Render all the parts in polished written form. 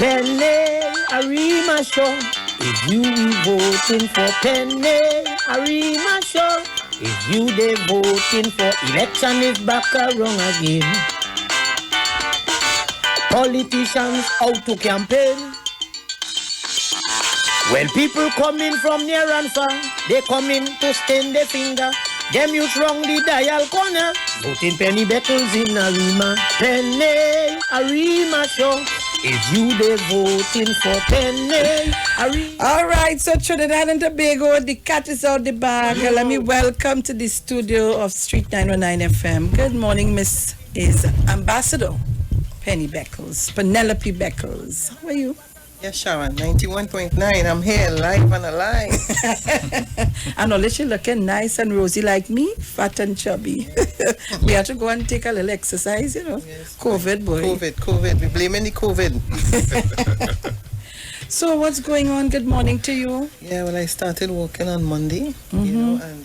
Penny Arima Show. If you be voting for Penny Arima Show, if you they voting for election is back around again. Politicians out to campaign. When people coming from near and far, they coming to stain their finger. Them youth wrong the dial corner. Voting Penny Beckles in Arima. Penny Arima Show. If you they voting for Penny Arima. All right, so Trinidad and Tobago, the cat is out the bag. Let me welcome to the studio of Street 909 FM. Good morning, Miss is Ambassador Penny Beckles, Penelope Beckles. How are you? Yes, Sharon, 91.9. I'm here live and alive. I know, she looking nice and rosy like me, fat and chubby. We have to go and take a little exercise, you know. Yes, COVID, boy. COVID. We blaming the COVID. So what's going on? Good morning to you. Yeah, well, I started working on Monday, you know, and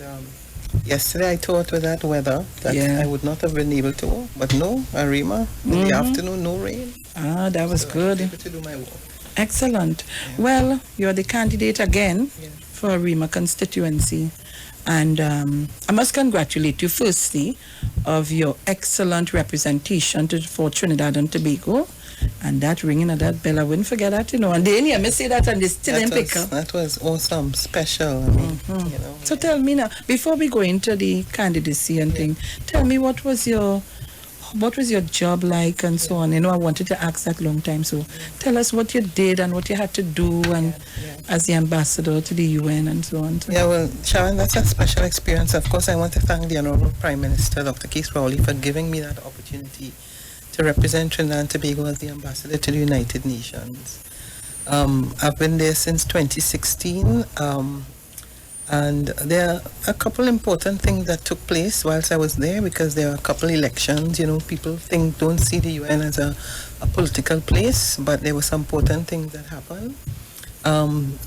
yesterday I thought with that weather that I would not have been able to work. But no, Arima, in the afternoon, no rain. Ah, that was good. I was able to do my work. Excellent. Yeah. Well, you're the candidate again for Arima constituency. And I must congratulate you firstly of your excellent representation for Trinidad and Tobago. And that ringing of that bell, I wouldn't forget that, you know. And they hear me say that and they still didn't pick up. That was awesome, special. I mean, you know. So tell me now, before we go into the candidacy and thing, tell me what was your job like and so on. You know, I wanted to ask that long time. So tell us what you did and what you had to do and as the ambassador to the UN and so on. So. Yeah, well, Sharon, that's a special experience. Of course, I want to thank the Honorable Prime Minister, Dr. Keith Rowley, for giving me that opportunity to represent Trinidad and Tobago as the ambassador to the United Nations. I've been there since 2016. And there are a couple important things that took place whilst I was there, because there are a couple elections. You know, people don't see the UN as a political place, but there were some important things that happened.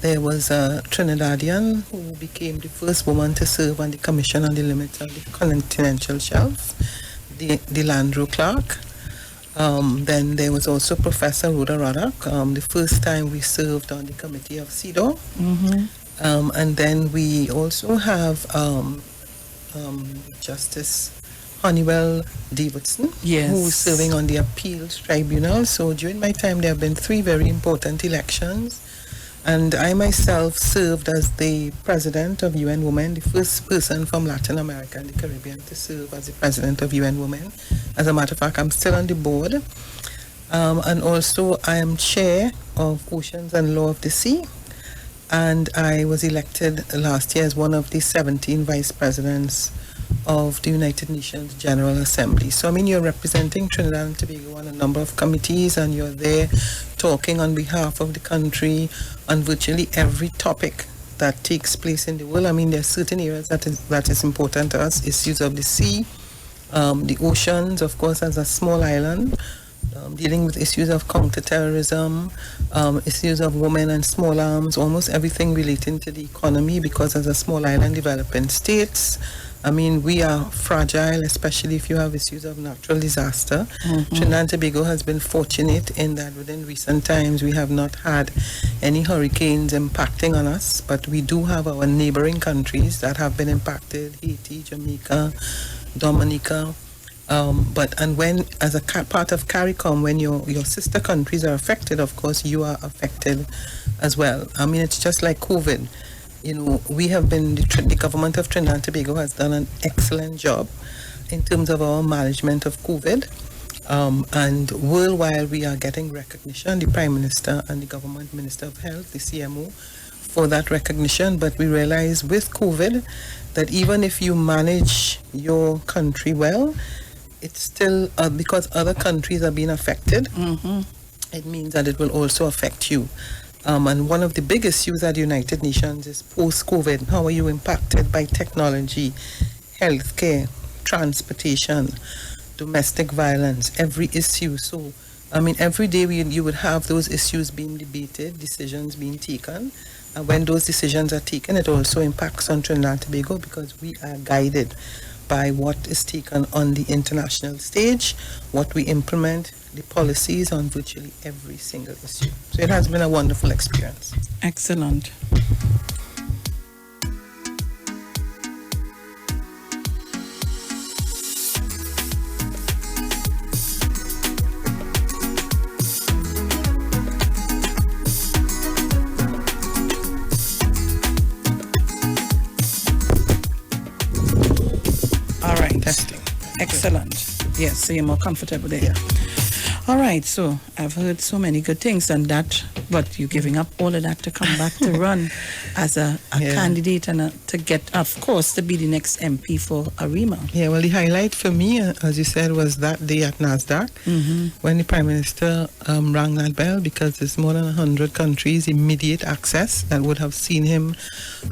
There was a Trinidadian who became the first woman to serve on the Commission on the Limits of the Continental Shelf, the Landreau Clark. Then there was also Professor Rhoda Roddock, the first time we served on the Committee of CEDAW. And then we also have Justice Honeywell Davidson, who is serving on the Appeals Tribunal. So during my time, there have been 3 very important elections. And I myself served as the president of UN Women, the first person from Latin America and the Caribbean to serve as the president of UN Women. As a matter of fact, I'm still on the board. And also, I am chair of Oceans and Law of the Sea. And I was elected last year as one of the 17 vice presidents of the United Nations General Assembly. So, I mean, you're representing Trinidad and Tobago on a number of committees, and you're there talking on behalf of the country on virtually every topic that takes place in the world. I mean, there are certain areas that is important to us, issues of the sea, the oceans, of course, as a small island, dealing with issues of counterterrorism, issues of women and small arms, almost everything relating to the economy, because as a small island developing states, I mean, we are fragile, especially if you have issues of natural disaster. Trinidad and Tobago has been fortunate in that within recent times we have not had any hurricanes impacting on us, but we do have our neighboring countries that have been impacted: Haiti, Jamaica, Dominica. And when, as a part of CARICOM, when your sister countries are affected, of course, you are affected as well. I mean, it's just like COVID. You know, we have been, the government of Trinidad and Tobago has done an excellent job in terms of our management of COVID. And worldwide, we are getting recognition, the Prime Minister and the Government Minister of Health, the CMO, for that recognition. But we realize with COVID that even if you manage your country well, it's still, because other countries are being affected, it means that it will also affect you. And one of the big issues at the United Nations is post-COVID. How are you impacted by technology, healthcare, transportation, domestic violence, every issue? So, I mean, every day you would have those issues being debated, decisions being taken. when those decisions are taken, it also impacts on Trinidad and Tobago because we are guided by what is taken on the international stage, what we implement, the policies on virtually every single issue. So it has been a wonderful experience. Excellent. All right. Testing. Excellent. Yes, so you're more comfortable there. Yeah. All right, so I've heard so many good things and that, but you're giving up all of that to come back to run as a candidate and to get, of course, to be the next MP for Arima. Yeah, well, the highlight for me, as you said, was that day at NASDAQ when the Prime Minister rang that bell because there's more than 100 countries, immediate access that would have seen him,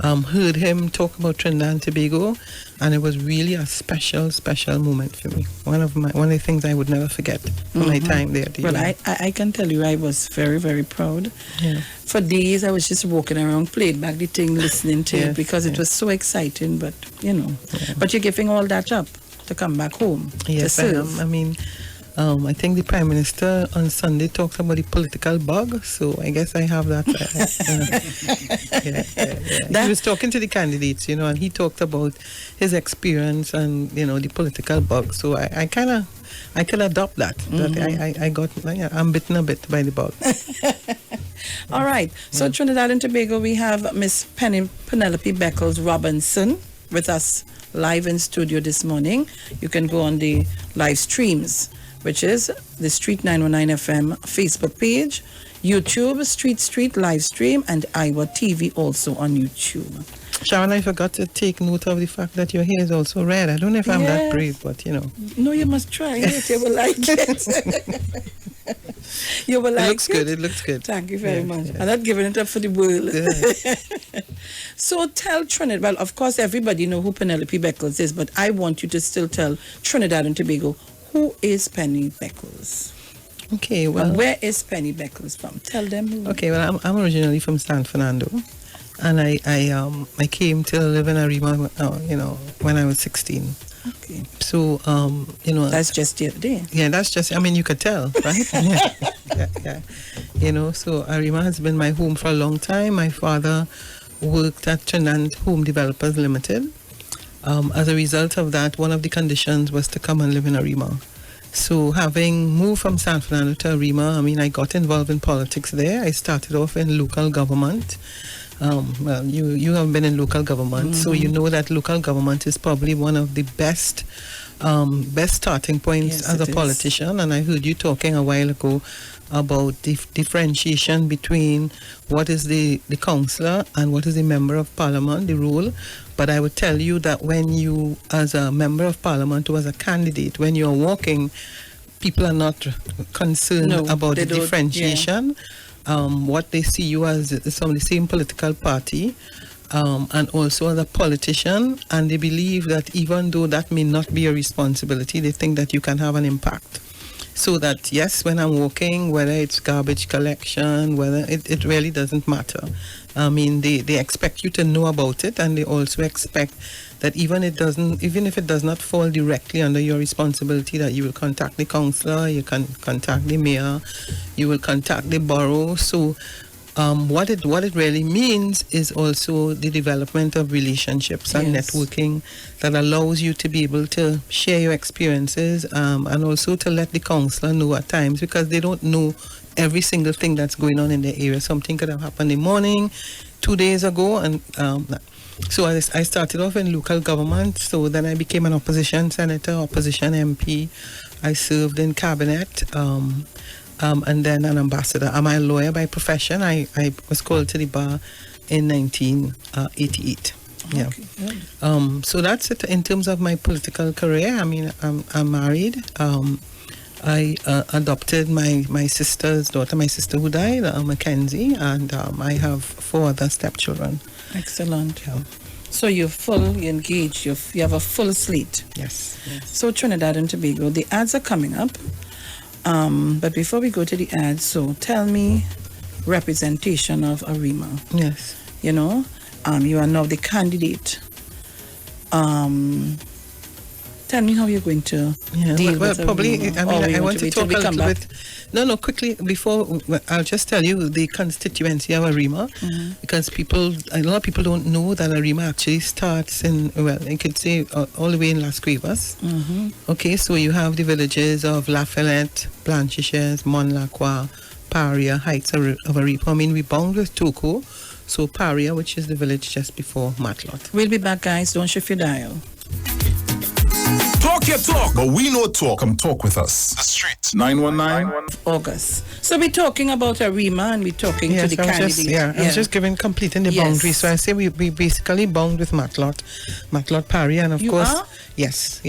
heard him talk about Trinidad and Tobago, and it was really a special moment for me. One of the things I would never forget from my time there. Well, I can tell you I was very, very proud. Yeah. For days I was just walking around, played back the thing, listening to it because it was so exciting, but but you're giving all that up to come back home to serve. I mean, I think the Prime Minister on Sunday talked about the political bug, so I guess I have that. He was talking to the candidates, and he talked about his experience and, the political bug. So I can adopt that. I'm bitten a bit by the bug. All right. So Trinidad and Tobago, we have Miss Penelope Beckles Robinson with us live in studio this morning. You can go on the live streams, which is the Street 919 FM Facebook page, YouTube, Street live stream, and Iowa TV also on YouTube. Sharon, I forgot to take note of the fact that your hair is also red. I don't know if I'm that brave, but No, you must try it. You will like it. You will like it. It looks good. It looks good. Thank you very much. I'm not giving it up for the world. Yeah. So tell Trinidad, well, of course, everybody know who Penelope Beckles is, but I want you to still tell Trinidad and Tobago, who is Penny Beckles? Okay, well... And where is Penny Beckles from? Tell them who. Okay, well, I'm originally from San Fernando. And I came to live in Arima, when I was 16. Okay. So, That's just the other day. Yeah, that's just, you could tell, right? yeah. So Arima has been my home for a long time. My father worked at Trinidad Home Developers Limited. As a result of that, one of the conditions was to come and live in Arima. So having moved from San Fernando to Arima, I got involved in politics there. I started off in local government. Well, you have been in local government, so you know that local government is probably one of the best starting points as a politician. And I heard you talking a while ago about the differentiation between what is the councillor and what is the member of parliament, the role. But I would tell you that when you, as a member of parliament or as a candidate, when you're walking, people are not concerned about the differentiation. What they see you as is from the same political party, and also as a politician, and they believe that even though that may not be a responsibility, they think that you can have an impact. So that, yes, when I'm walking, whether it's garbage collection, whether it really doesn't matter. They expect you to know about it, and they also expect that even if it does not fall directly under your responsibility, that you will contact the councillor, you can contact the mayor, you will contact the borough. So what it really means is also the development of relationships and networking that allows you to be able to share your experiences, and also to let the councillor know at times, because they don't know every single thing that's going on in their area. Something could have happened in the morning, 2 days ago, and so I started off in local government. So then I became an opposition senator, opposition MP. I served in cabinet, and then an ambassador. I'm a lawyer by profession. I was called to the bar in 1988. Yeah. Okay. So that's it in terms of my political career. I'm married. I adopted my sister's daughter, my sister who died, Mackenzie, and I have 4 other stepchildren. Excellent. Yeah. So you're fully engaged. You have a full slate. Yes. So Trinidad and Tobago, the ads are coming up. But before we go to the ads, so tell me representation of Arima. Yes. you know, you are now the candidate. Tell me how you're going to deal with probably, Arima. I mean, I want to talk a little back? bit. No, quickly, before, I'll just tell you the constituency of Arima, because a lot of people don't know that Arima actually starts in, well, I could say all the way in Las Cuevas. Okay, so you have the villages of Lafayette, Blanchishes, Monlacroix, Paria, Heights of Arima. I mean, we bound with Toco, so Paria, which is the village just before Matlot. We'll be back, guys. Don't shift your dial. Talk your talk, but we know talk. Come talk with us. The Street 919 August. So we're talking about Arima and we're talking to the candidate. I was just completing the boundary. So I say we basically bound with Matlot, Paria, and of course, yes.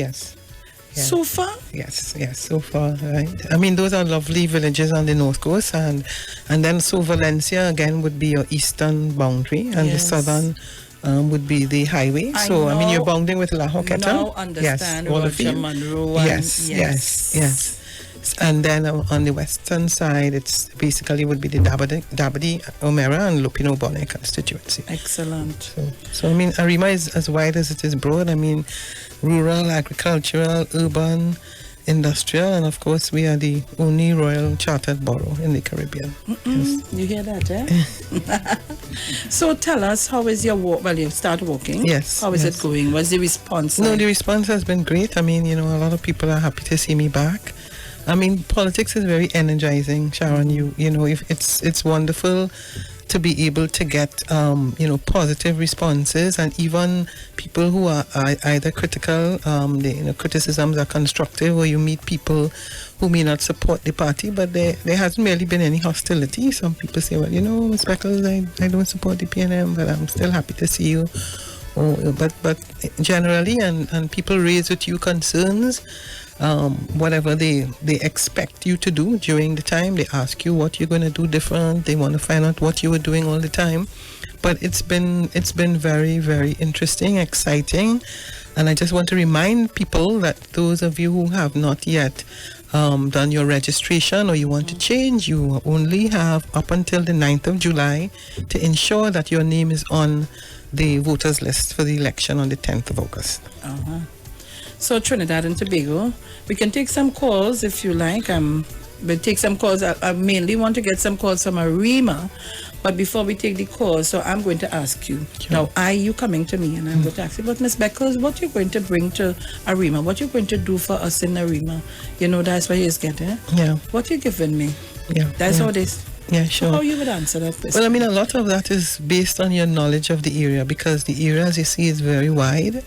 So far? Yes, so far, right. I mean, those are lovely villages on the north coast, and then so Valencia again would be your eastern boundary, and the southern would be the highway. I mean, you're bounding with La Hoqueta. Now understand Roger Monroe. Yes. And then on the western side, it's basically would be the Dabadi, Omera, and Lupino Bonnet constituency. Excellent. So I mean, Arima is as wide as it is broad. I mean, rural, agricultural, urban, industrial, and of course we are the only royal chartered borough in the Caribbean. Yes. You hear that, eh? So tell us, how is your walk? Well, you start walking. Yes. How is it going? What's the response? No, the response has been great. I mean, a lot of people are happy to see me back. I mean, politics is very energizing, Sharon. You know, if it's wonderful to be able to get positive responses, and even people who are either critical, criticisms are constructive, or you meet people who may not support the party, but there hasn't really been any hostility. Some people say, well, Ms. Beckles, I don't support the PNM, but I'm still happy to see you. But generally, and people raise with you concerns, whatever they expect you to do during the time. They ask you what you're going to do different. They want to find out what you were doing all the time. But it's been very, very interesting, exciting, and I just want to remind people that those of you who have not yet done your registration, or you want to change, you only have up until the 9th of July to ensure that your name is on the voters list for the election on the 10th of August. So Trinidad and Tobago, we can take some calls if you like. We'll take some calls. I mainly want to get some calls from Arima, but before we take the calls, so I'm going to ask you. Sure. Now, you coming to me, and I'm going to ask you, but Ms. Beckles, what you're going to bring to Arima? What you're going to do for us in Arima? That's what he's getting. Yeah. What you giving me? Yeah. That's how it is. Yeah, sure. So how you would answer that question? Well, I mean, a lot of that is based on your knowledge of the area, because the area, as you see, is very wide.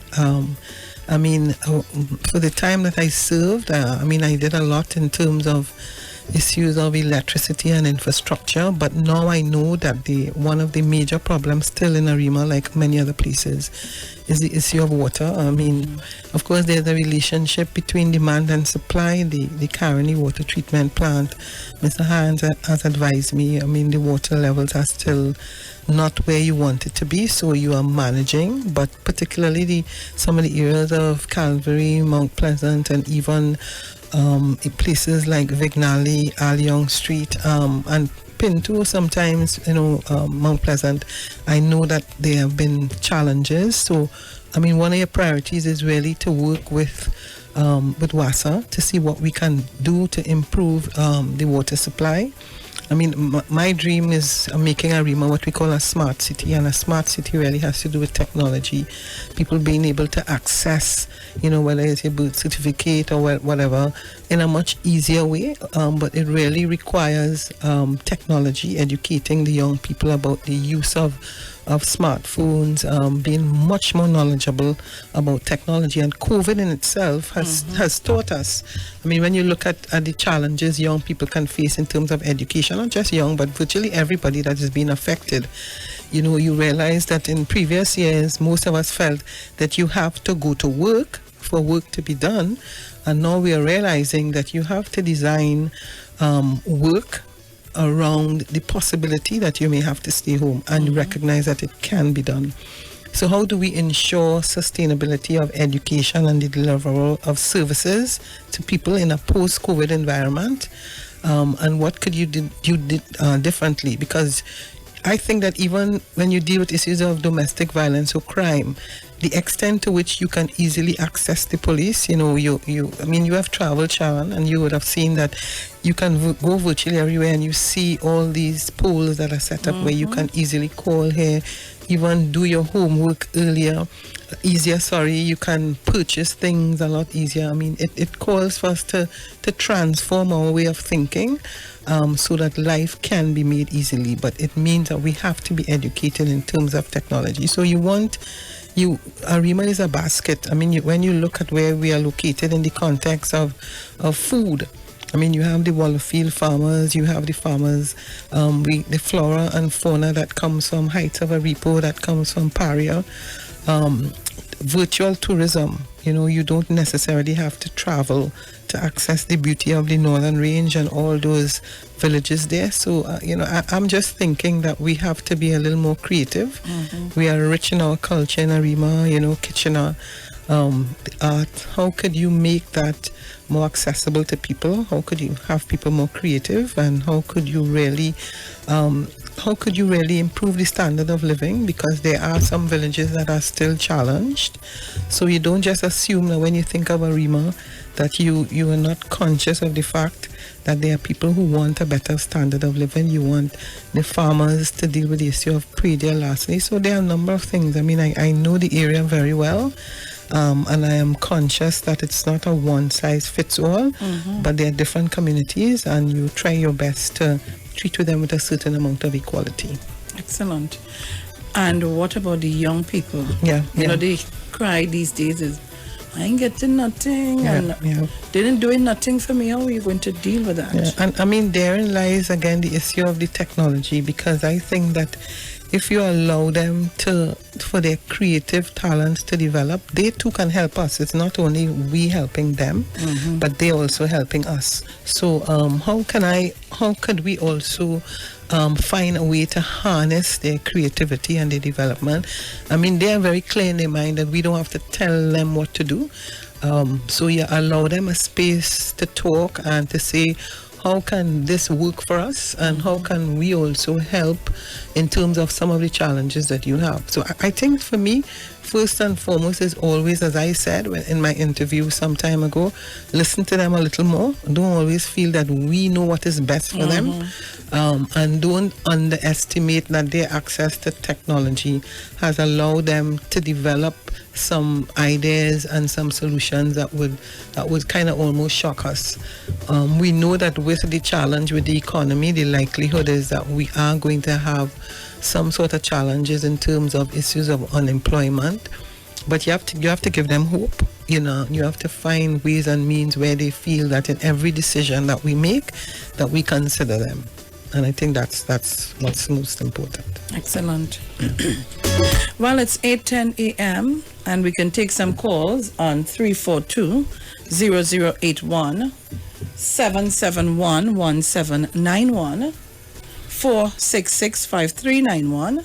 I mean, for the time that I served, I did a lot in terms of issues of electricity and infrastructure, but now I know that one of the major problems still in Arima, like many other places, is the issue of water. I mean, of course, there's a relationship between demand and supply. The Caroni water treatment plant, Mr. Hans has advised me, I mean, the water levels are still not where you want it to be, so you are managing, but particularly some of the areas of Calvary, Mount Pleasant, and even places like Vignali, Alliong Street, and Pinto sometimes, Mount Pleasant, I know that there have been challenges. So, I mean, one of your priorities is really to work with WASA to see what we can do to improve the water supply. I mean, my dream is making Arima what we call a smart city, and a smart city really has to do with technology. People being able to access, whether it's a birth certificate or whatever, in a much easier way. But it really requires technology, educating the young people about the use of smartphones, being much more knowledgeable about technology. And COVID in itself has taught us. I mean, when you look at the challenges young people can face in terms of education, not just young, but virtually everybody that is being affected, you realize that in previous years, most of us felt that you have to go to work for work to be done. And now we are realizing that you have to design work around the possibility that you may have to stay home, and recognize that it can be done. So how do we ensure sustainability of education and the delivery of services to people in a post-COVID environment? And what could you do differently? Because I think that even when you deal with issues of domestic violence or crime, the extent to which you can easily access the police, you have traveled, Sharon, and you would have seen that you can go virtually everywhere and you see all these poles that are set up where you can easily call here, even do your homework easier, you can purchase things a lot easier. I mean, it calls for us to transform our way of thinking so that life can be made easily, but it means that we have to be educated in terms of technology. So Arima is a basket. I mean, when you look at where we are located in the context of food, I mean, you have the Wallerfield farmers, you have the farmers, the flora and fauna that comes from Heights of Aripo, that comes from Paria, virtual tourism. You don't necessarily have to travel to access the beauty of the Northern Range and all those villages there. So, I'm just thinking that we have to be a little more creative. We are rich in our culture in Arima, Kitchener, the art. How could you make that more accessible to people? How could you have people more creative? And how could you really improve the standard of living? Because there are some villages that are still challenged. So you don't just assume that when you think of Arima that you are not conscious of the fact that there are people who want a better standard of living. You want the farmers to deal with the issue of pre-deal lastly. So there are a number of things. I mean, I know the area very well. And I am conscious that it's not a one-size-fits-all, but there are different communities, and you try your best to treat with them with a certain amount of equality. Excellent. And what about the young people? They cry these days is, I ain't getting nothing, they didn't do nothing for me. How are you going to deal with that? And I mean, therein lies again the issue of the technology, because I think that if you allow them for their creative talents to develop, they too can help us. It's not only we helping them, but they're also helping us. So how could we also find a way to harness their creativity and their development? I mean, they are very clear in their mind that we don't have to tell them what to do. So you allow them a space to talk and to say, how can this work for us, and how can we also help in terms of some of the challenges that you have? So I think for me, first and foremost is always, as I said in my interview some time ago, listen to them a little more. Don't always feel that we know what is best for them, and don't underestimate that their access to technology has allowed them to develop some ideas and some solutions that would kind of almost shock us. We know that with the challenge with the economy, the likelihood is that we are going to have some sort of challenges in terms of issues of unemployment, but you have to give them hope. You have to find ways and means where they feel that in every decision that we make, that we consider them. And I think that's what's most important. Excellent. Well, it's 8:10 a.m. and we can take some calls on 342-0081, 771-1791, 466-5391,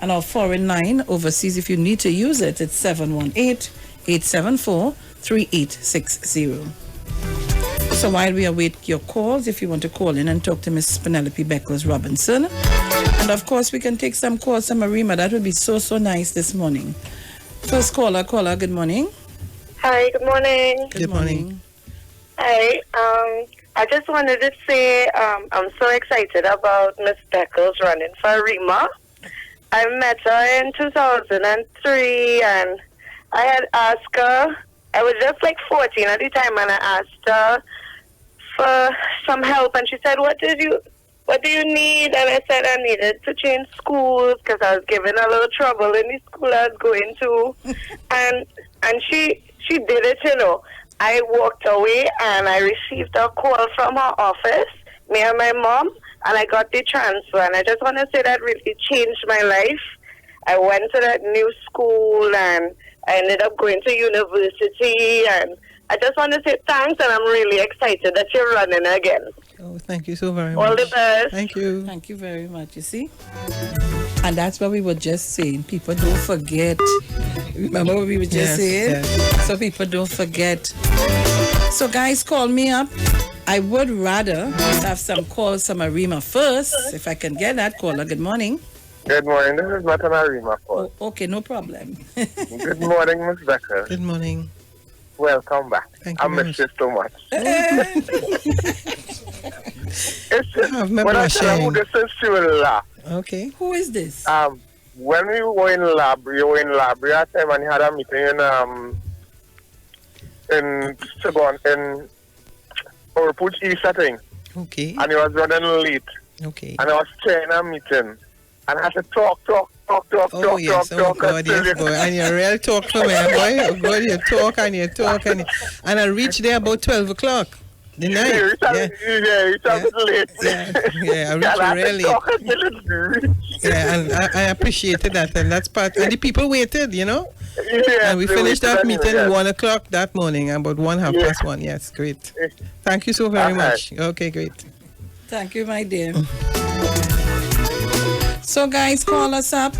and our foreign line overseas, if you need to use it, it's 718-874-3860. So while we await your calls, if you want to call in and talk to Miss Penelope BECKLES Robinson, and of course we can take some calls from Arima, that would be so nice this morning. First caller, good morning. Hi, good morning. Good morning. Hi, I just wanted to say I'm so excited about Miss BECKLES running for Arima. I met her in 2003 and I had asked her, I was just like 14 at the time, and I asked her for some help, and she said, what do you need? And I said I needed to change schools because I was giving a little trouble in the school I was going to. and she did it, I walked away and I received a call from her office, me and my mom, and I got the transfer. And I just want to say that really changed my life. I went to that new school and I ended up going to university, and I just want to say thanks, and I'm really excited that you're running again. Oh, thank you so very much. All the best. Thank you. Thank you very much. You see? And that's what we were just saying. People don't forget. Remember what we were just saying? Yes. So people don't forget. So guys, call me up. I would rather have some calls from Arima first, if I can get that caller. Good morning. Good morning. This is Matanarima. Oh, okay, no problem. Good morning, Miss Becker. Good morning. Welcome back. Thank you I miss you so much. It's just, when I tell you who this is, she will laugh. Okay. Who is this? When we were in lab, you were in lab that time and you had a meeting in Orput East, I think. Okay. And you was running late. Okay. And I was chairing a meeting. And I had to talk. Oh, yes. Oh, God, yes, boy. And you really talk for me, boy. Oh, God, you talk. And I reached there about 12 o'clock. The night. It's a bit late. Yeah, I reached really late. Yeah, and I appreciated that. And that's part. And the people waited, you know? Yeah, and we finished that meeting at 1 o'clock that morning, about 1:30. Yes, great. Thank you so very much. Okay, great. Thank you, my dear. So, guys, call us up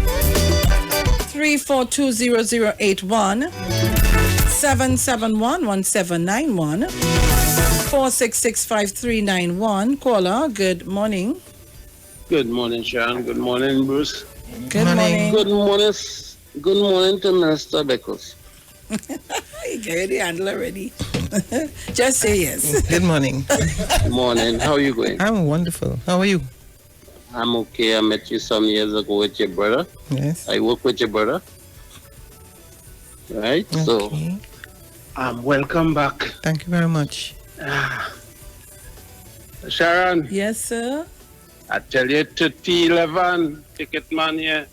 3420081 771-1791 4665391. Caller, good morning. Good morning, Sharon. Good morning, Bruce. Good morning. Good morning. Good morning to Mr. Beckles. You get the handle already. Just say yes. Good morning. Good morning. How are you going? I'm wonderful. How are you? I'm okay. I met you some years ago with your brother. Yes. I work with your brother. Right? Okay. So, welcome back. Thank you very much. Sharon. Yes, sir. I tell you, 3011 ticket man here.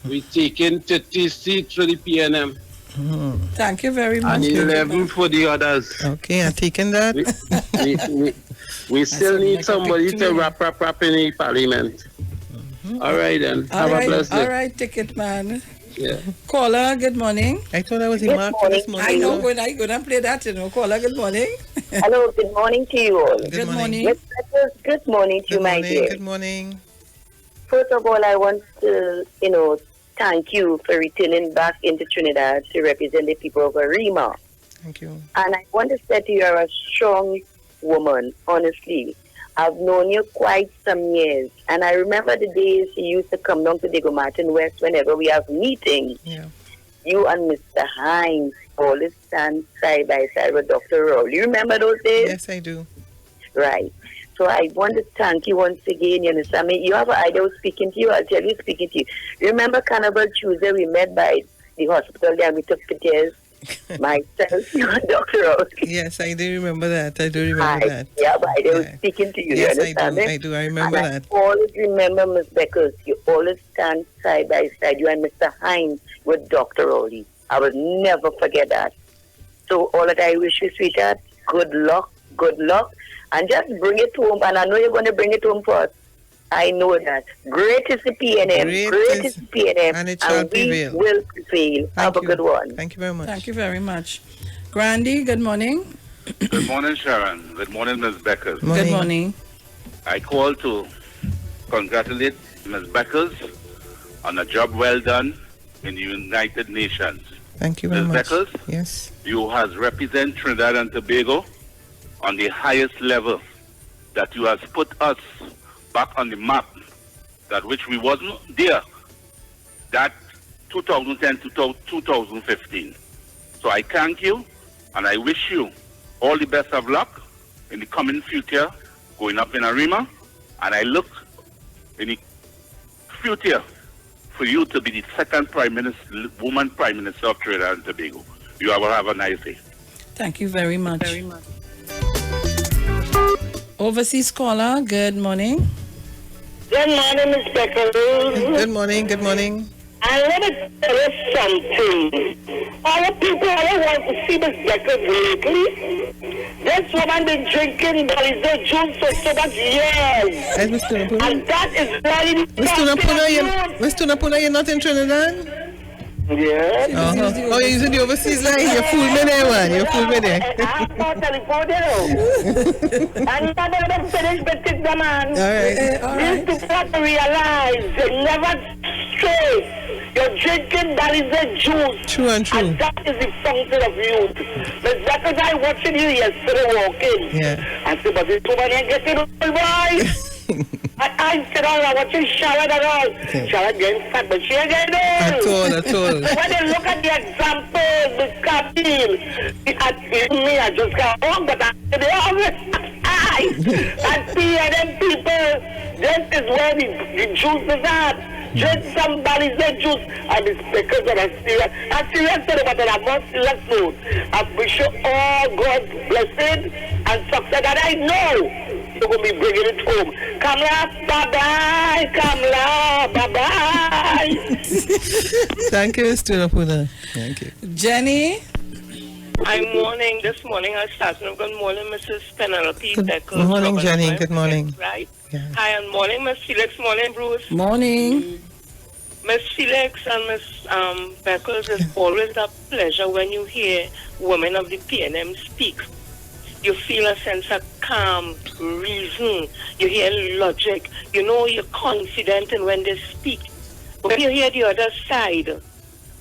We taking 30 seats for the PNM. Thank you very much. And 11 for the others. Okay, I'm taking that. We still need somebody to wrap in the parliament. All right, then. Have a blessed day. All right, ticket man. Yeah. Caller, good morning. I thought I was in Mark this morning. I know, when I go and play that, you know. Caller, good morning. Hello, good morning to you all. Good morning. Good morning to you, my dear. Good morning. First of all, I want to, thank you for returning back into Trinidad to represent the people of Arima. Thank you. And I want to say to you, you're a strong woman, honestly. I've known you quite some years. And I remember the days you used to come down to Diego Martin West whenever we have meetings. Yeah. You and Mr. Hines always stand side by side with Dr. Roll. You remember those days? Yes, I do. Right. So I want to thank you once again. You understand me? You have an idea of speaking to you. I'll tell you speaking to you. Remember Carnival Tuesday we met by the hospital there and we took pictures? Myself, you and Dr. Roll. Yes, I do remember that. I do remember that. Yeah, but I was speaking to you. Yes, you understand I do. I remember that. I always remember, Ms. Beckles, you always stand side by side. You and Mr. Hines with Dr. Rowley. I will never forget that. So all that I wish you, sweetheart, good luck, and just bring it home. And I know you're going to bring it home for us. I know that. Great is the PNM. Great is the PNM. And it shall prevail. We will prevail. Have a good one. Thank you very much. Thank you very much. Grandy, good morning. Good morning, Sharon. Good morning, Ms. Beckles. Good morning. I call to congratulate Ms. Beckles on a job well done in the United Nations. Thank you very Ms. much. Beckles, yes. You has represent Trinidad and Tobago on the highest level, that you has put us back on the map, that which we wasn't there, that 2010 to 2015. So I thank you, and I wish you all the best of luck in the coming future, going up in Arima, and I look in the future for you to be the second woman Prime Minister of Trinidad and Tobago. You will have a nice day. Thank you very much. Overseas caller, good morning. Good morning, Ms. Beckles. Good morning, good morning. I want to tell you something. Our people all want to see Ms. Beckles lately. This woman been drinking Balizo juice for so much years. And that is why Mr. Napuna, you're not in Trinidad? Yes. Oh, you're using the overseas line? You fool me there, man. You fool me there. I'm not telephone I'm not going to finish with it, man. All right. These people have to realize they never stray. You're drinking that is a juice. True and true. And that is the fountain of youth. But that was I watching you yesterday walking. Yeah. I said, but this woman ain't getting old, boy. I said, all right, watching Sharon and all. Okay. Sharon getting fat, but she ain't getting old. At all. When you look at the examples, the Captain, I just got home, but they always and PNM people, this is where the juice is at. Drink somebody's juice, and it's because of a serious. I'm serious, but I'm not serious note. I wish you all God's blessing and success, and I know you're going to be bringing it home. Kamla, bye-bye. Kamla, bye-bye. Thank you, Mr. Napuna. Thank you. Jenny? This morning I started. Good morning, Mrs. Penelope. Good morning, Jenny. Good morning. Right. Yeah. Hi, and morning, Miss Felix. Morning, Bruce. Morning. Miss Felix and Miss Beckles, it's always a pleasure when you hear women of the PNM speak. You feel a sense of calm, reason. You hear logic. You know you're confident in when they speak. But when you hear the other side,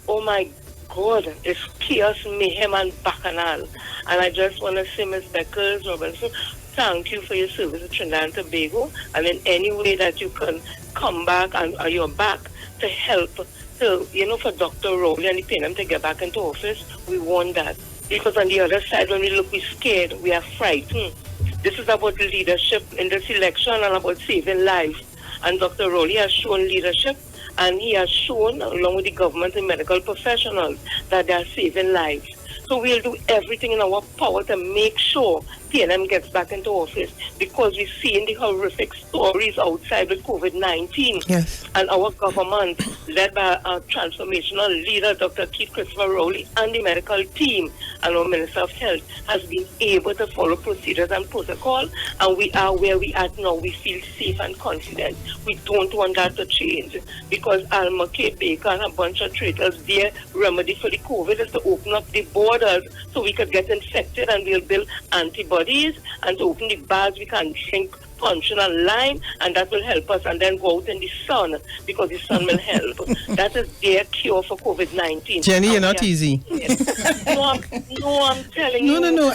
oh my God, it's chaos, mayhem, and bacchanal. And I just want to say, Miss Beckles, Robinson, thank you for your service to Trinidad and Tobago. And in any way that you can come back and you're back to help, to, for Dr. Rowley and the PNM to get back into office, we want that. Because on the other side, when we look, we're scared, we are frightened. This is about leadership in this election and about saving lives. And Dr. Rowley has shown leadership, and he has shown, along with the government and medical professionals, that they are saving lives. So we'll do everything in our power to make sure PNM gets back into office, because we're seeing the horrific stories outside with COVID-19. Yes. And our government, led by our transformational leader, Dr. Keith Christopher Rowley, and the medical team, and our Minister of Health, has been able to follow procedures and protocol, and we are where we are now. We feel safe and confident. We don't want that to change, because Alma K. Baker and a bunch of traitors, their remedy for the COVID is to open up the borders so we could get infected and we'll build antibodies, and to open the bars we can drink punch and lime, and that will help us, and then go out in the sun, because the sun will help. That is their cure for COVID-19. Jenny, you're not easy. I'm telling you. No.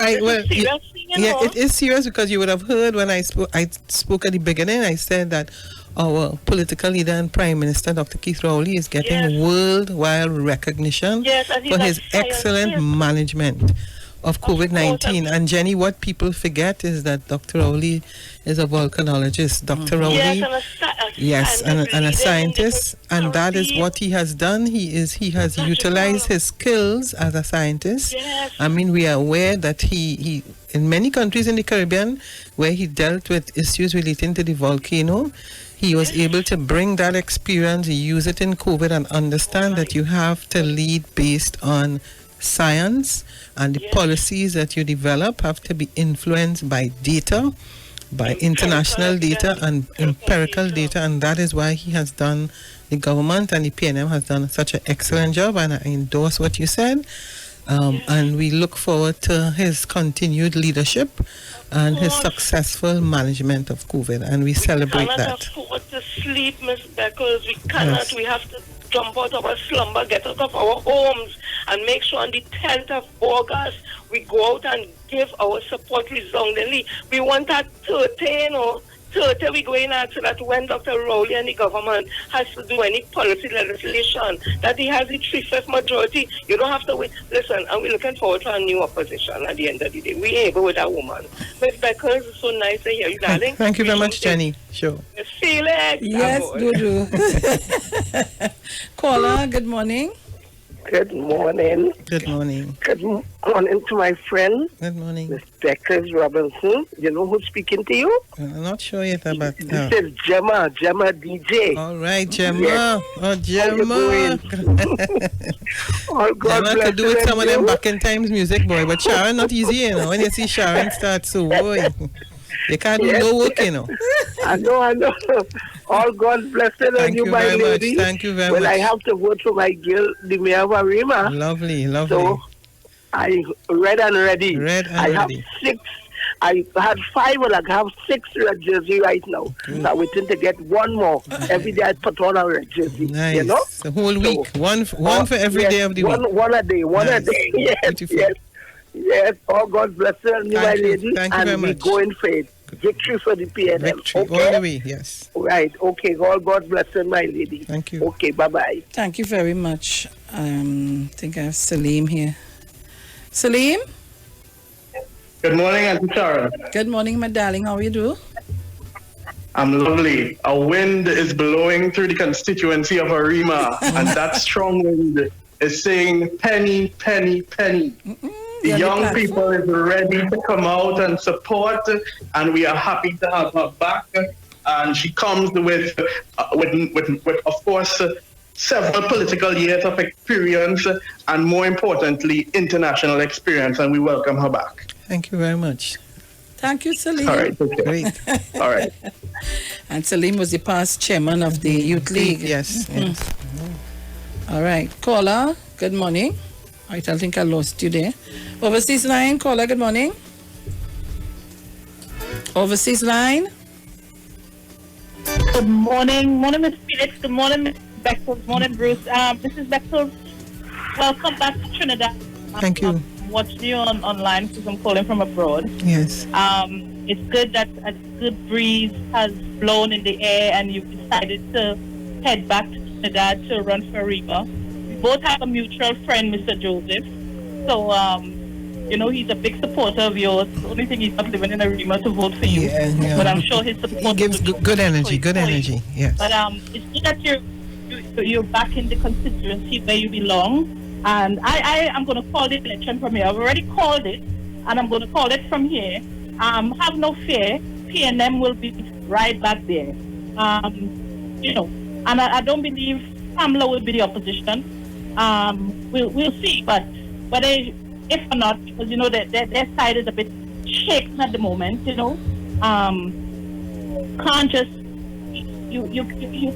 It is serious, because you would have heard when I spoke at the beginning. I said that our political leader and Prime Minister, Dr. Keith Rowley, is getting worldwide recognition for his excellent management of COVID-19. And Jenny, what people forget is that Dr. Rowley is a volcanologist. Dr. Rowley, and a scientist, and that is what he has done. He has utilized his skills as a scientist. Yes. I mean, we are aware that he in many countries in the Caribbean where he dealt with issues relating to the volcano, he was able to bring that experience, use it in COVID, and understand that you have to lead based on science, and the policies that you develop have to be influenced by data, by international data and empirical data, and that is why he has done, the government and the PNM has done such an excellent job, and I endorse what you said. And we look forward to his continued leadership and his successful management of COVID, and we celebrate that. We cannot afford to sleep, Ms. Beckles. We cannot. Yes. We have to jump out of our slumber, get out of our homes, and make sure on the 10th of August we go out and give our support resoundingly. We want that 13 or 30 we go in and so that when Dr. Rowley and the government has to do any policy legislation, that he has the 3/5 majority. You don't have to wait. Listen, and we're looking forward to a new opposition at the end of the day. We're able with that woman. Ms. Beckles, it's so nice to hear you, darling. Thank you very much, Jenny. Sure. Ms. Felix. Yes, Dudu. Caller, good morning. Good morning. Good morning. Good morning to my friend. Good morning. Miss Beckles Robinson. You know who's speaking to you? I'm not sure yet about that. This is Gemma DJ. All right, Gemma. Yes. Oh, Gemma. Oh, God Gemma could do with some of them back in times music, boy. But Sharon, not easy, you know. When you see Sharon start, so boy, you can't do no work, you know. I know. All God's blessing on you, my lady. Thank you very much. Well, I have to vote for my girl, the Mayor of Arima. Lovely. So, I read and ready. I have 6. I had 5, but I have 6 red jersey right now. Okay. So I'm waiting to get one more. Every day I put on a red jersey. Nice. You know? The whole week. One for every day of the week. One a day. A day. Yes. Yes. All God bless you, my lady. Thank you and very we much. go in faith. victory for the PNM. Victory, okay? all the way, yes. Right, okay. God bless you, my lady. Thank you. Okay, bye-bye. Thank you very much. I think I have Salim here. Salim? Good morning, Auntie Sharon. Good morning, my darling. How are you doing? I'm lovely. A wind is blowing through the constituency of Arima, and that strong wind is saying, penny, penny, penny. The young people is ready to come out and support, and we are happy to have her back. And she comes with of course, several political years of experience, and more importantly, international experience, and we welcome her back. Thank you very much. Thank you, Salim. All right, okay. Great. All right. And Salim was the past chairman of the Youth League. Yes, yes. All right. Caller, good morning. All right, I think I lost you there. Overseas line, caller, good morning. Overseas line. Good morning. Morning, Miss Felix. Good morning, Miss Beckles. Morning, Bruce. This is Beckles. Welcome back to Trinidad. Thank you. I'm watching you online because I'm calling from abroad. Yes. It's good that a good breeze has blown in the air and you've decided to head back to Trinidad to run for Arima. We both have a mutual friend, Mr. Joseph. So, he's a big supporter of yours. The only thing he's not living in Arima to vote for you. Yeah. But I'm sure his support. He gives good energy, yes. But it's good that you're back in the constituency where you belong. And I am going to call the election from here. I've already called it, and I'm going to call it from here. Have no fear. PNM will be right back there. And I don't believe Pamela will be the opposition. We'll see, but whether if or not, because their side is a bit shaken at the moment. Can't just you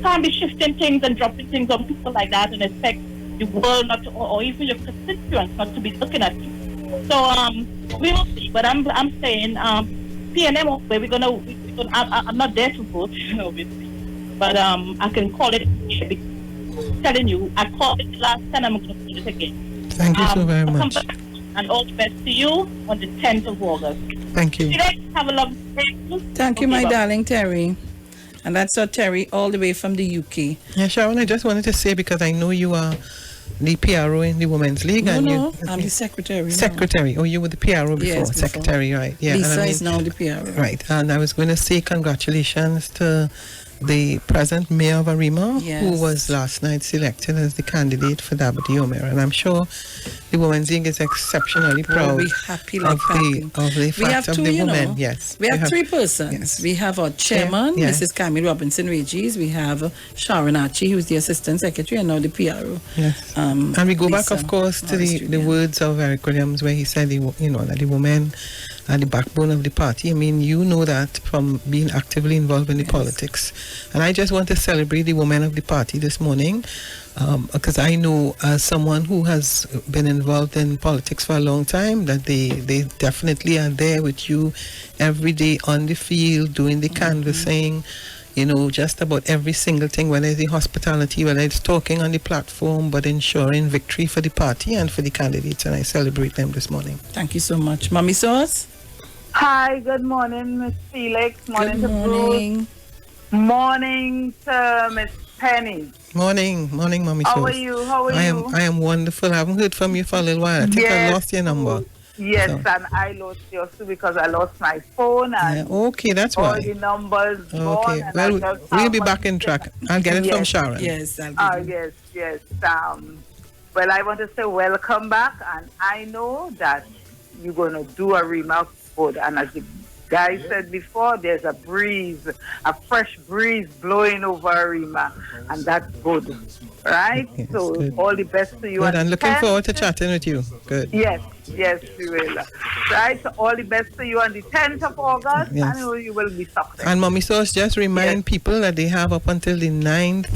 can't be shifting things and dropping things on people like that and expect the world not to, or even your constituents not to be looking at you. So we will see. But I'm saying PNM, we're gonna I'm not there to vote, obviously, but I can call it. Telling you, I called it last time. I'm gonna call it again. Thank you so very much. And all the best to you on the 10th of August. Thank you. Have a lovely day. Thank you, my darling Terry. And that's our Terry all the way from the UK. Yeah, Sharon, I just wanted to say, because I know you are the PRO in the Women's League. No, I'm the secretary. Secretary. Oh, you were the PRO before. Yes, before. Secretary, right. Yeah. Lisa is now the PRO. Right. And I was going to say congratulations to the present mayor of Arima, who was last night selected as the candidate for Dabity Omer. And I'm sure the Women's League is exceptionally proud of the fact of the women. Yes. We have three persons. Yes. We have our chairman, Mrs. Camille Robinson Regis. We have Sharon Archie, who's the assistant secretary, and now the PRO. Yes. And we go back, of course, to the words of Eric Williams, where he said, that the women are the backbone of the party. I mean, you know that from being actively involved in the politics. And I just want to celebrate the women of the party this morning, because I know as someone who has been involved in politics for a long time, that they definitely are there with you every day on the field, doing the canvassing, just about every single thing, whether it's the hospitality, whether it's talking on the platform, but ensuring victory for the party and for the candidates. And I celebrate them this morning. Thank you so much. Mommy Sauce? Hi, good morning, Miss Felix. Morning to Bruce. Morning to Miss Penny. Morning, Mommy Sauce. How are you? I am wonderful. I haven't heard from you for a little while. I think I lost your number. Yes, and I lost yours too because I lost my phone. And okay, that's all why. All the numbers okay. gone. Well, we'll be back in track. I'll get it from Sharon. Yes, yes. Well, I want to say welcome back, and I know that you're going to do a remark good. And as the guy said before, there's a fresh breeze blowing over Arima, and that's good, right? Yes, so good. All the best to you. Good, and looking forward to chatting with you. Good. Yes, we will. Right, so all the best to you on the 10th of August, yes. and you will be successful. And Mommy Sauce, just remind people that they have up until the 9th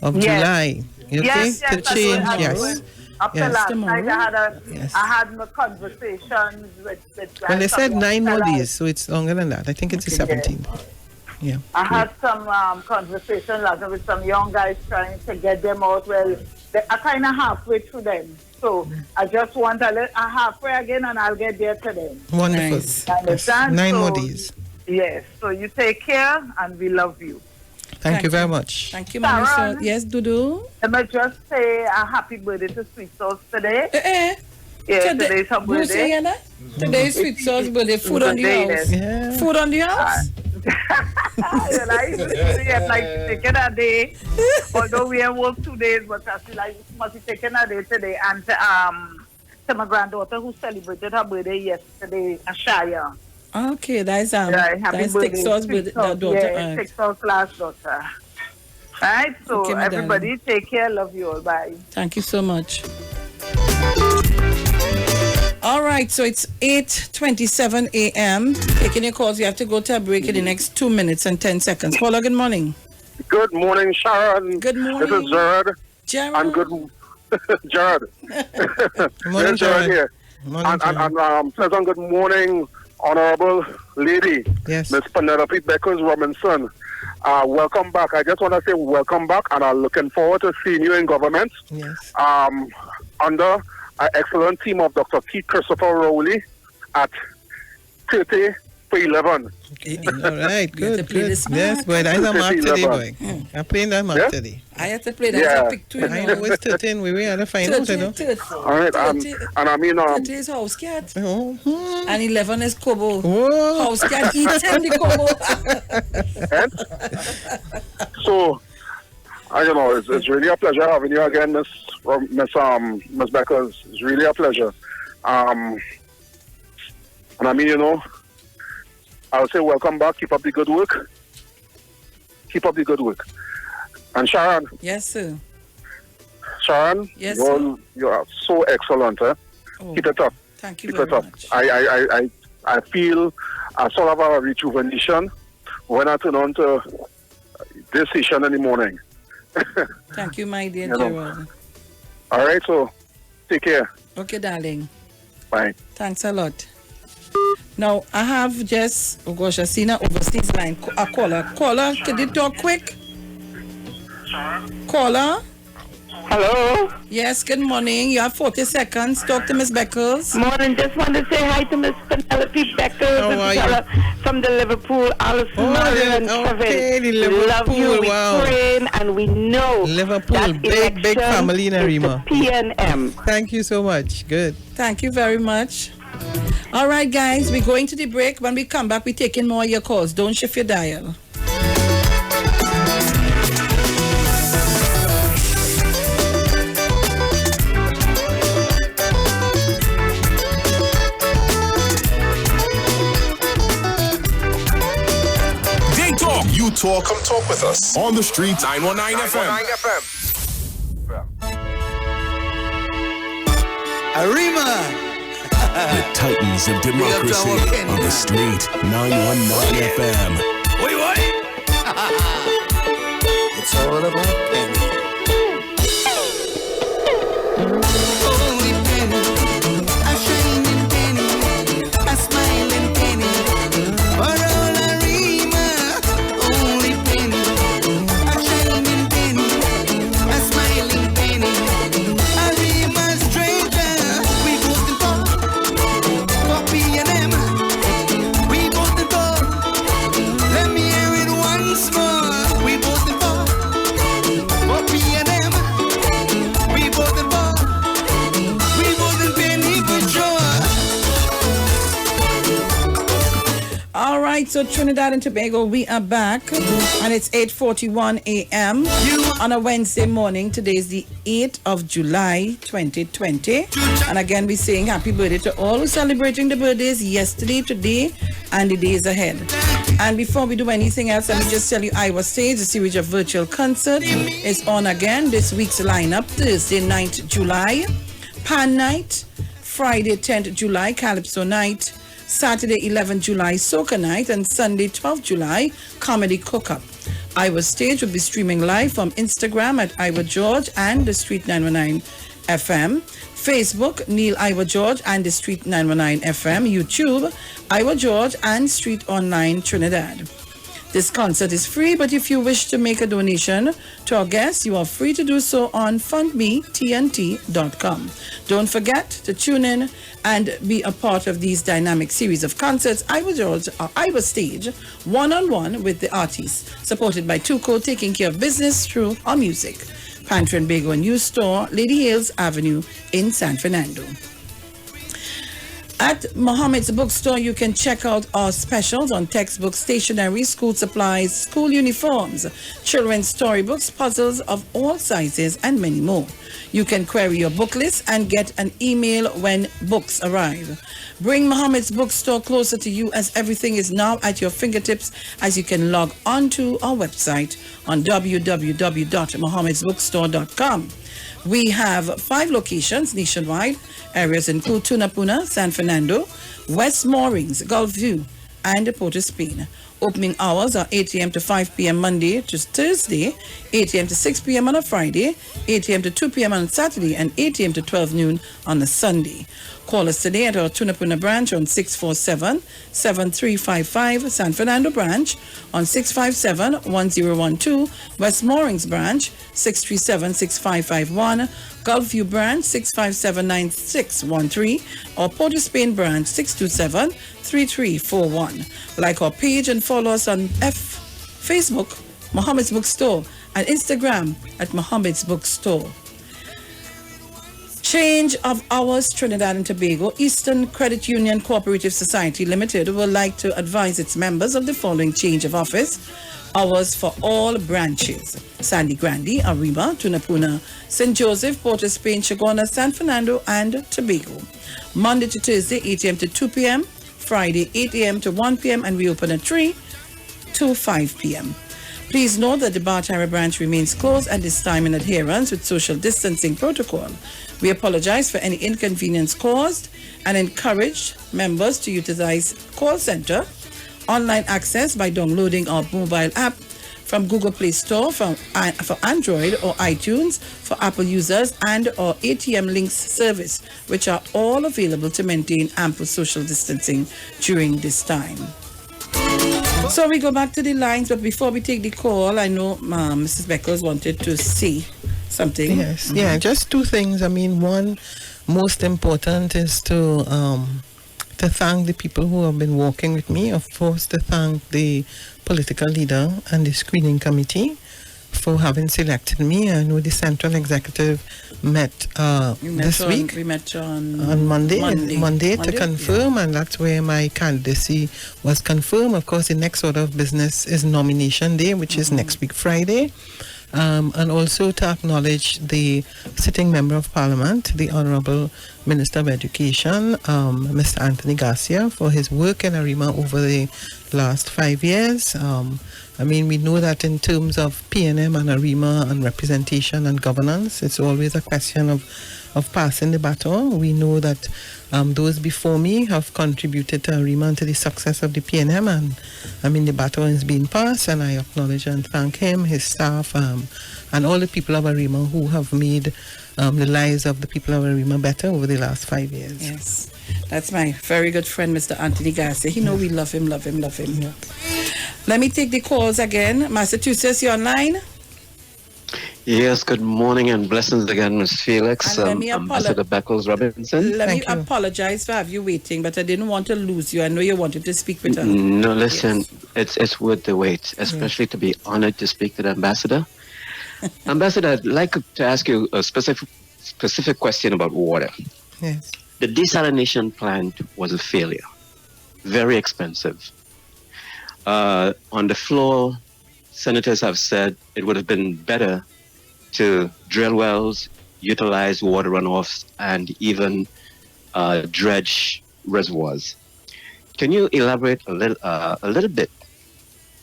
of July, okay, to change, yes. Up to last night, I had my conversations with well, they said 9 more days, so it's longer than that. I think it's the 17th. Yeah. I had some conversations last night with some young guys trying to get them out. Well, I kind of halfway through them. So I just want a halfway again, and I'll get there to them. Wonderful. Understand? 9 more days. Yes. So you take care, and we love you. Thank you very much. Thank you, Mama. Sharon, Yes, Dudu. Let me just say a happy birthday to Sweet Sauce today. Yeah, today's her Who's birthday. saying that? Today's Sweet Sauce birthday. Food on the house. Yeah. Food on the house? Like taking a day. Although we have worked 2 days, but I feel like must be taking a day today. And to my granddaughter who celebrated her birthday yesterday, Sharon. Okay, that's happy that's birthday. Texas with the daughter. Yeah, Texas last daughter. Right, so Okay, my everybody take care. Love you all. Bye. Thank you so much. All right, so it's 8:27 a.m. Taking your calls. You have to go to a break in the next 2 minutes and 10 seconds. Paula, good morning. Good morning, Sharon. Good morning. This is Jared. Jared. And good Jared. Good morning, Jared Jared. here. Morning, And pleasant good morning, Honorable Lady, Yes. Miss Penelope Beckles Robinson. Welcome back. I just want to say welcome back, and I'm looking forward to seeing you in government. Yes. Under an excellent team of Dr. Keith Christopher Rowley at 30 for 11. All right, good. This Yes, boy, that's a mark today, boy. I'm playing that mark Yeah? today. I have to play that. Yeah. I pick two. I know it's 13. We had to find out, you know. All right, and I mean, 30 is house cat. Oh. And 11 is Kobo. Whoa. House cat eat 10 the Kobo. so, you know, it's really a pleasure having you again, Miss Beckles. It's really a pleasure. And I mean, you know, I'll say welcome back. Keep up the good work. Keep up the good work. And Sharon. Yes, sir. Sharon. Yes, you are so excellent. Eh? Oh, Keep it up. Thank you Keep very it up. much. I feel a sort of a rejuvenation when I turn on to this session in the morning. Thank you, my dear You know. Gerald. All right, so take care. Okay, darling. Bye. Thanks a lot. Now, I have just, oh gosh, I seen an overseas line. A caller. Caller, can you talk quick? Caller? Hello? Yes, good morning. You have 40 seconds. Talk to Miss Beckles. Morning. Just want to say hi to Miss Penelope Beckles. How are you? From the Liverpool, Alison, Marion, and okay, Kevin. the We love you. Liverpool, We wow. praying, and we know Liverpool, that big family in election is Arima. the PNM. Thank you so much. Good. Thank you very much. All right, guys, we're going to the break. When we come back, we're taking more of your calls. Don't shift your dial. They talk. You talk. Come talk with us. On the street. 919 FM. Arima. The Titans of Democracy on the street. 919 FM. Wait. It's all about penny. Holy penny, a shining penny, a smiling penny. For all Arima, only penny, a shining penny, a smiling penny. Arima's treasure, we voted for PNM. We voted for. Let me hear it once more. We voted for PNM. We voted for. We voted penny for sure. All right, so Trinidad and Tobago, we are back, and it's 8:41 a.m. on a Wednesday morning. Today is the 8th of July, 2020. And again, we're saying happy birthday to all who celebrating the birthdays yesterday, today, and the days ahead. And before we do anything else, let me just tell you, Iowa Stage, a series of virtual concerts, is on again. This week's lineup: Thursday, 9th July, Pan Night; Friday, 10th July, Calypso Night; Saturday, 11th July, Soca Night; and Sunday, 12th July, Comedy Cook-Up. Iowa Stage will be streaming live from Instagram at Iowa George and the Street 919 FM, Facebook, Neil Iowa George and the Street 919 FM, YouTube, Iowa George and Street Online Trinidad. This concert is free, but if you wish to make a donation to our guests, you are free to do so on fundmetnt.com. Don't forget to tune in and be a part of these dynamic series of concerts. I will stage one-on-one with the artists, supported by Tuco, taking care of business through our music. Pantry and Bagel News Store, Lady Hales Avenue in San Fernando. At Mohammed's Bookstore, you can check out our specials on textbooks, stationery, school supplies, school uniforms, children's storybooks, puzzles of all sizes, and many more. You can query your book list and get an email when books arrive. Bring Mohammed's Bookstore closer to you, as everything is now at your fingertips, as you can log onto our website on www.mohammedsbookstore.com. We have 5 locations nationwide. Areas include Tunapuna, San Fernando, West Moorings, Gulf View, and Port of Spain. Opening hours are 8 a.m. to 5 p.m. Monday to Thursday, 8 a.m. to 6 p.m. on a Friday, 8 a.m. to 2 p.m. on a Saturday, and 8 a.m. to 12 noon on a Sunday. Call us today at our Tunapuna branch on 647-7355, San Fernando branch on 657-1012, West Moorings branch 637-6551, Gulf View branch 657-9613, or Port of Spain branch 627-3341. Like our page and follow us on Facebook, Mohammed's Bookstore, and Instagram at Mohammed's Bookstore. Change of hours. Trinidad and Tobago Eastern Credit Union Cooperative Society Limited would like to advise its members of the following change of office hours for all branches: Sandy Grande, Arriba, Tunapuna, St. Joseph, Port of Spain, Chagona, San Fernando, and Tobago. Monday to Thursday, 8 a.m. to 2 p.m. Friday, 8 a.m. to 1 p.m. and we open at 3 to 5 p.m. Please note that the Bartara branch remains closed at this time in adherence with social distancing protocol. We apologize for any inconvenience caused and encourage members to utilize call center online access by downloading our mobile app from Google Play Store for Android or iTunes for Apple users, and our ATM Links service, which are all available to maintain ample social distancing during this time. So we go back to the lines, but before we take the call, I know Mrs. Beckles wanted to say something. Yes, yeah, just 2 things. I mean, one, most important is to thank the people who have been working with me. Of course, to thank the political leader and the screening committee for having selected me. I know the Central Executive met this week. We met on Monday to confirm, and that's where my candidacy was confirmed. Of course, the next order of business is nomination day, which is next week, Friday. And also to acknowledge the sitting Member of Parliament, the Honorable Minister of Education, Mr. Anthony Garcia, for his work in ARIMA over the last 5 years. I mean, we know that in terms of PNM and ARIMA and representation and governance, it's always a question of passing the baton. We know that those before me have contributed to ARIMA and to the success of the PNM, and I mean, the baton is being passed, and I acknowledge and thank him, his staff, and all the people of ARIMA who have made the lives of the people of ARIMA better over the last 5 years. Yes, that's my very good friend, Mr. Anthony Garcia. He know we love him. Yeah. Let me take the calls again. Massachusetts, you're online? Yes, good morning and blessings again, Ms. Felix. Ambassador Beckles Robinson. Let me apologize for have you waiting, but I didn't want to lose you. I know you wanted to speak with us. No, listen, it's worth the wait, especially to be honored to speak to the Ambassador. Ambassador, I'd like to ask you a specific question about water. Yes. The desalination plant was a failure, very expensive. On the floor, senators have said it would have been better to drill wells, utilize water runoffs, and even dredge reservoirs. Can you elaborate a little bit,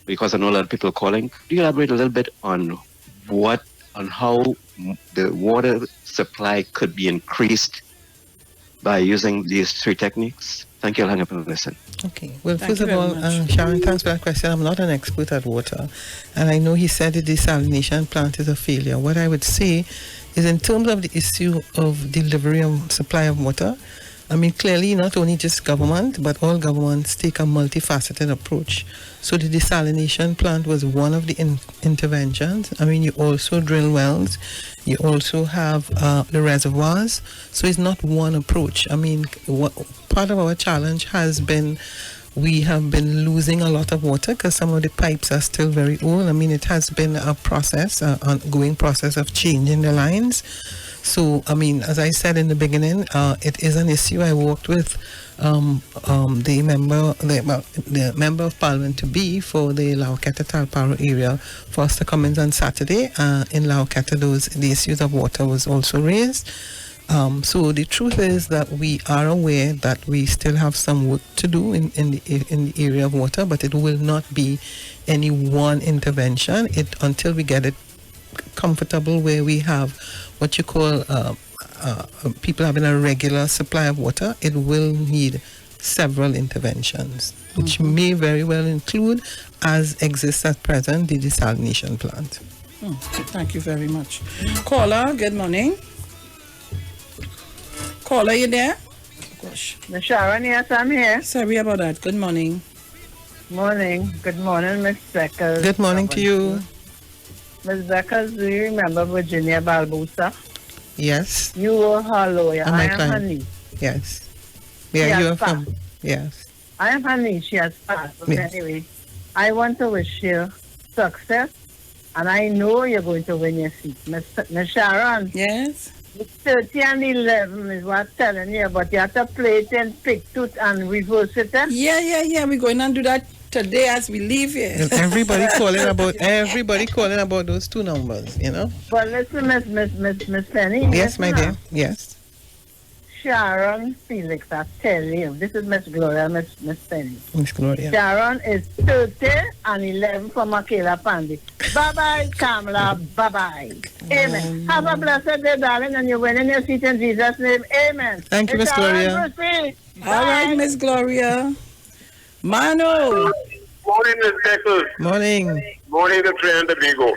because I know a lot of people are calling, could you elaborate a little bit on how the water supply could be increased by using these 3 techniques? Thank you. I'll hang up and listen. Okay. Well, first of all, Sharon, thanks for that question. I'm not an expert at water, and I know he said the desalination plant is a failure. What I would say is, in terms of the issue of delivery and supply of water, I mean, clearly not only just government, but all governments take a multifaceted approach. So the desalination plant was one of the interventions. I mean, you also drill wells. You also have the reservoirs. So it's not one approach. I mean, part of our challenge has been we have been losing a lot of water because some of the pipes are still very old. I mean, it has been a process, an ongoing process of changing the lines. So, I mean, as I said in the beginning, it is an issue. I worked with the member of parliament to be for the Lauketa Talparo area for us to come in on Saturday. In Lauketa, the issues of water was also raised. So the truth is that we are aware that we still have some work to do in the area of water, but it will not be any one intervention until we get it comfortable where we have what you call people having a regular supply of water. It will need several interventions, which may very well include, as exists at present, the desalination plant. Thank you very much. Caller, good morning. Caller, you there? Oh, gosh. Miss Sharon, yes, I'm here. Sorry about that. Good morning. Morning. Good morning, Miss Beckles. Good morning to you. Miss Beckles, do you remember Virginia Barbosa? Yes. You were her lawyer. I am her niece. Yes. Yeah, you are from. Yes. I am her niece. She has passed. But anyway, I want to wish you success, and I know you're going to win your seat. Miss Sharon. Yes. It's 30 and 11 is what I'm telling you, but you have to play it in pick tooth and reverse it. Yeah. We're going to do that today as we leave here. And everybody calling about those two numbers, you know. But listen, Miss Penny. Yes, my dear. Yes. Sharon, Felix, I tell you, this is Miss Gloria, Miss Penny. Miss Gloria. Sharon is 30 and 11 for Michaela Pandy. Bye-bye, Kamala. Bye-bye. Amen. Have a blessed day, darling, and you win in your seat in Jesus' name. Amen. Thank you, Miss Gloria. All right, Miss Gloria. Mano. Morning, Miss Beckles. Morning. Morning, the train to Bigo.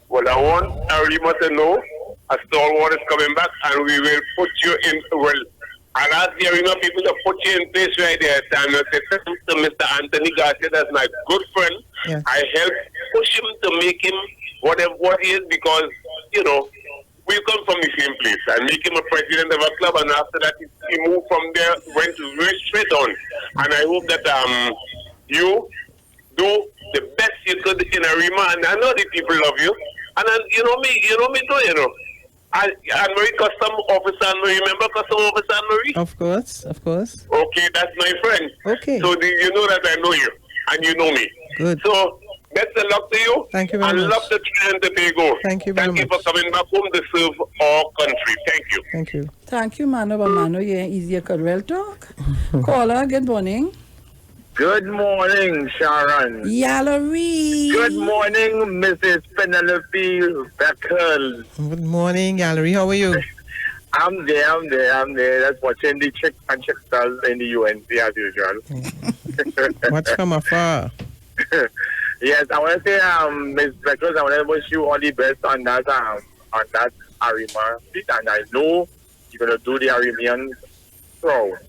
Well, I want Arima to know a stalwart is coming back, and we will put you in, I'll ask the Arima people to put you in place right there. And to Mr. Anthony Garcia, that's my good friend. Yeah. I helped push him to make him what he is, because, you know, we come from the same place. I make him a president of a club, and after that, he moved from there, went straight on. And I hope that you do the best you could in Arima, and I know the people love you. And then, you know me too, you know. Anne-Marie, Custom Officer Anne-Marie. Remember Custom Officer Anne-Marie? Of course. Okay, that's my friend. Okay. So you know that I know you, and you know me. Good. So, best of luck to you. Thank you very much. And love the Trinidad and Tobago. Thank you very much. Thank you for coming back home to serve our country. Thank you. Thank you. Thank you, Mano. Yeah, easier real talk. Caller, good morning. Good morning, Sharon. Yallery. Good morning, Mrs. Penelope Beckles. Good morning, Yallery. How are you? I'm there. That's watching the Chick and Chick Stars in the UNC as usual. Watch from afar. Yes, I want to say, Ms. Beckles, I want to wish you all the best on that Arima seat, and I know you're going to do the Arimian proud.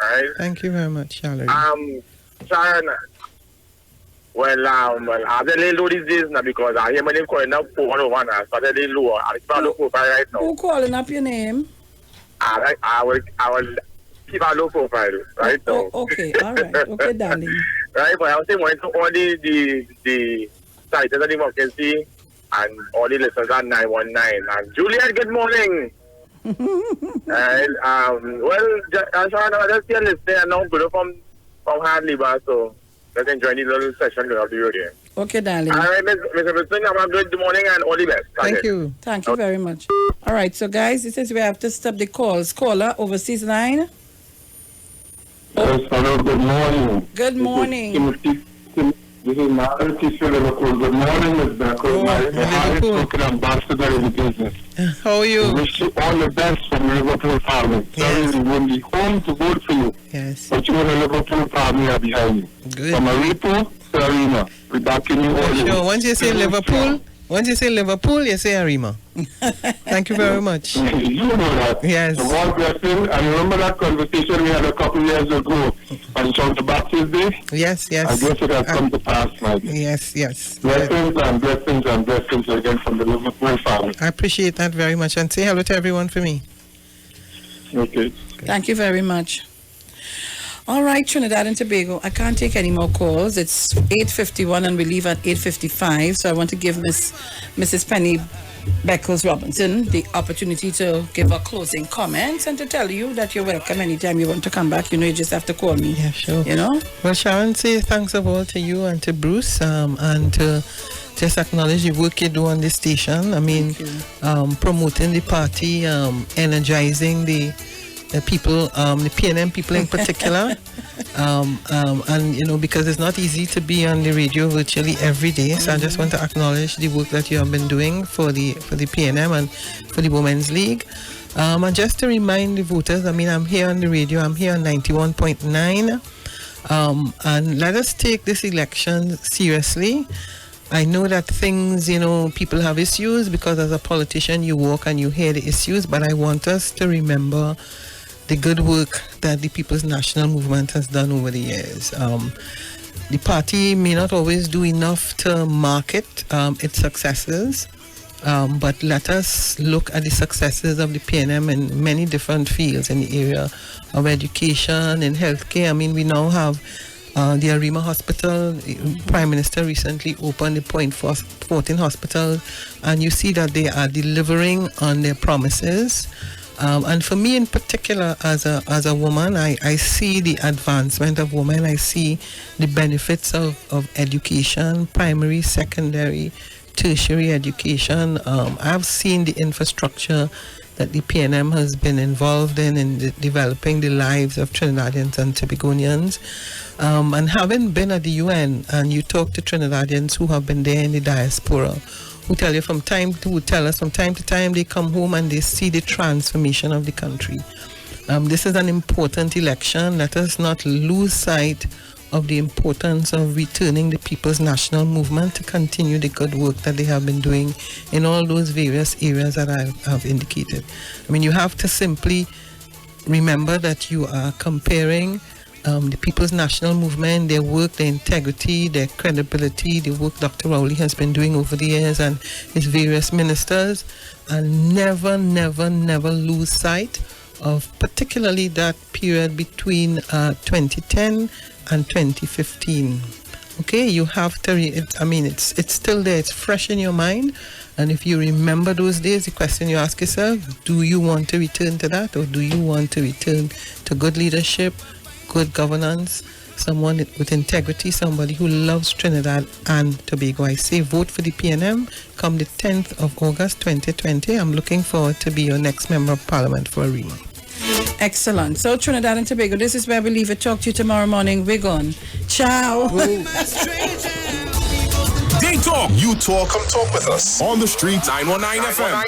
Right? Thank you very much, Yallery. Sharon, well, I have a little low these days now, because I hear my name calling up 401, so I have a little low. I'm low profile right now. Who calling up your name? I will keep a low profile right now. Okay, all right. Okay, darling. Right, but I was saying, to all the sites of democracy and all the listeners on 919. And Juliet, good morning. And Sharon, I just here listening, and now good from Hardly Bar, so let's enjoy the little session of the radio. Okay, darling. All right, Mr. Wilson, have a good morning and all the best. Thank you. Thank you very much. All right, so guys, it says we have to stop the calls. Caller, overseas line. Yes, hello, good morning. Good morning. This is Margaret Tisha Liverpool. Good morning, Ms. Beckles. My highest token ambassador in the business. How are you? I wish you all the best from the Liverpool family. Sorry, we won't be home to vote for you. Yes. But you and the Liverpool family are behind you. Good. From Maripo to Arima, we're backing you all. Sure. Once you say Liverpool, Once you say Liverpool, you say Arima. Thank you very much. You know that. Yes. So God blessing. And remember that conversation we had a couple years ago on St. Baptist Day? Yes, yes. I guess it has come to pass, my dear. Yes, yes. Blessings and blessings and blessings again from the Liverpool family. I appreciate that very much. And say hello to everyone for me. Okay. Thank you very much. All right, Trinidad and Tobago, I can't take any more calls. It's 8:51 and we leave at 8:55. So I want to give Mrs. Penny Beckles Robinson the opportunity to give her closing comments and to tell you that you're welcome anytime you want to come back. You know, you just have to call me. Yeah, sure. You know? Well, Sharon, say thanks of all to you and to Bruce, and to just acknowledge the work you do on the station. I mean, promoting the party, energizing the people, the PNM people in particular, and you know, because it's not easy to be on the radio virtually every day. So I just want to acknowledge the work that you have been doing for the PNM and for the Women's League. And just to remind the voters, I mean, I'm here on the radio. I'm here on 91.9, and let us take this election seriously. I know that things, you know, people have issues because as a politician you walk and you hear the issues, but I want us to remember the good work that the People's National Movement has done over the years. The party may not always do enough to market its successes, but let us look at the successes of the PNM in many different fields, in the area of education, in healthcare. I mean, we now have the Arima Hospital. The Prime Minister recently opened the Point 14 Hospital, and you see that they are delivering on their promises. And for me in particular, as a woman, I see the advancement of women. I see the benefits of education, primary, secondary, tertiary education. I've seen the infrastructure that the PNM has been involved in developing the lives of Trinidadians and Tobagonians. And having been at the UN, and you talk to Trinidadians who have been there in the diaspora, who tell us from time to time they come home and they see the transformation of the country. This is an important election. Let us not lose sight of the importance of returning the People's National Movement to continue the good work that they have been doing in all those various areas that I have indicated. I mean, you have to simply remember that you are comparing the People's National Movement, their work, their integrity, their credibility, the work Dr. Rowley has been doing over the years and his various ministers, and never lose sight of particularly that period between 2010 and 2015. Okay, you have to, it's still there, it's fresh in your mind. And if you remember those days, the question you ask yourself, do you want to return to that, or do you want to return to good leadership, good governance, someone with integrity, somebody who loves Trinidad and Tobago? I say vote for the PNM come the 10th of August 2020. I'm looking forward to be your next member of Parliament for Arima. Excellent. So Trinidad and Tobago, this is where we leave it. Talk to you tomorrow morning. We're gone. Ciao. They talk. You talk. Come talk with us. On the street. 919 FM.